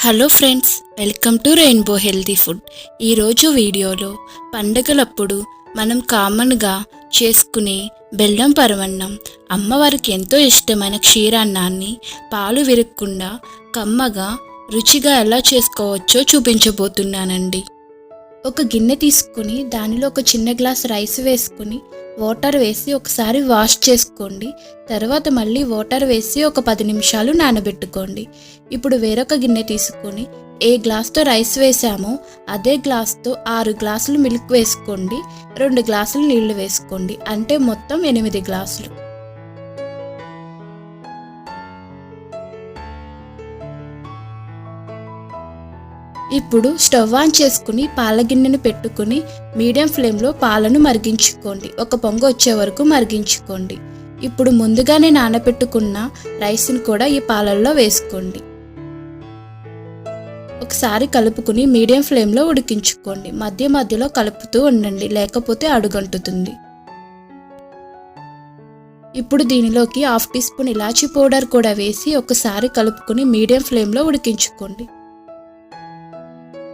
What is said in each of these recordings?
Hello friends, welcome to rainbow healthy food. ఈరోజు వీడియోలో పండగలప్పుడు మనం కామన్గా చేసుకునే బెల్లం పరవన్నం, అమ్మవారికి ఎంతో ఇష్టమైన క్షీరాన్నాన్ని పాలు విరగకుండా కమ్మగా రుచిగా ఎలా చేసుకోవచ్చో చూపించబోతున్నానండి. ఒక గిన్నె తీసుకుని దానిలో ఒక చిన్న గ్లాస్ రైస్ వేసుకుని వాటర్ వేసి ఒకసారి వాష్ చేసుకోండి. తర్వాత మళ్ళీ వాటర్ వేసి ఒక 10 నిమిషాలు నానబెట్టుకోండి. ఇప్పుడు వేరొక గిన్నె తీసుకొని ఏ గ్లాస్తో రైస్ వేసామో అదే గ్లాస్తో 6 గ్లాసులు మిల్క్ వేసుకోండి. 2 గ్లాసులు నీళ్లు వేసుకోండి. అంటే మొత్తం 8 గ్లాసులు. ఇప్పుడు స్టవ్ ఆన్ చేసుకుని పాల గిన్నెను పెట్టుకుని మీడియం ఫ్లేమ్లో పాలను మరిగించుకోండి. ఒక పొంగు వచ్చే వరకు మరిగించుకోండి. ఇప్పుడు ముందుగానే నానబెట్టుకున్న రైస్ని కూడా ఈ పాలల్లో వేసుకోండి. ఒకసారి కలుపుకుని మీడియం ఫ్లేమ్లో ఉడికించుకోండి. మధ్య మధ్యలో కలుపుతూ ఉండండి, లేకపోతే అడుగంటుతుంది. ఇప్పుడు దీనిలోకి 1/2 టీ స్పూన్ ఇలాచీ పౌడర్ కూడా వేసి ఒకసారి కలుపుకుని మీడియం ఫ్లేమ్లో ఉడికించుకోండి.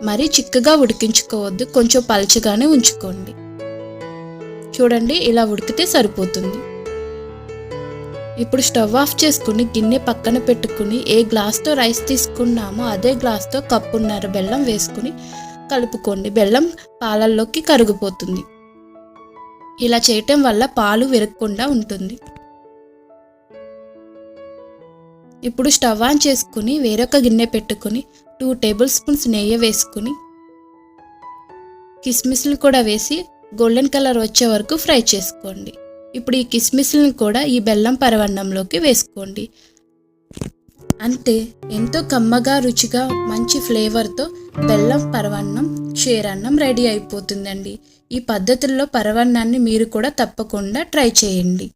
మరీ చిక్కగా ఉడికించుకోవద్దు, కొంచెం పలచగానే ఉంచుకోండి. చూడండి, ఇలా ఉడికితే సరిపోతుంది. ఇప్పుడు స్టవ్ ఆఫ్ చేసుకుని గిన్నె పక్కన పెట్టుకుని ఏ గ్లాస్తో రైస్ తీసుకున్నామో అదే గ్లాస్తో కప్పున్నర బెల్లం వేసుకుని కలుపుకోండి. బెల్లం పాలల్లోకి కరిగిపోతుంది. ఇలా చేయటం వల్ల పాలు విరగకుండా ఉంటుంది. ఇప్పుడు స్టవ్ ఆన్ చేసుకుని వేరొక గిన్నె పెట్టుకుని 2 టేబుల్ స్పూన్స్ నెయ్యి వేసుకుని కిస్మిస్లు కూడా వేసి గోల్డెన్ కలర్ వచ్చే వరకు ఫ్రై చేసుకోండి. ఇప్పుడు ఈ కిస్మిస్లను కూడా ఈ బెల్లం పరవన్నంలోకి వేసుకోండి. అంతే, ఎంతో కమ్మగా రుచిగా మంచి ఫ్లేవర్తో బెల్లం పరవన్నం క్షీరాన్నం రెడీ అయిపోతుందండి. ఈ పద్ధతుల్లో పరవన్నాన్ని మీరు కూడా తప్పకుండా ట్రై చేయండి.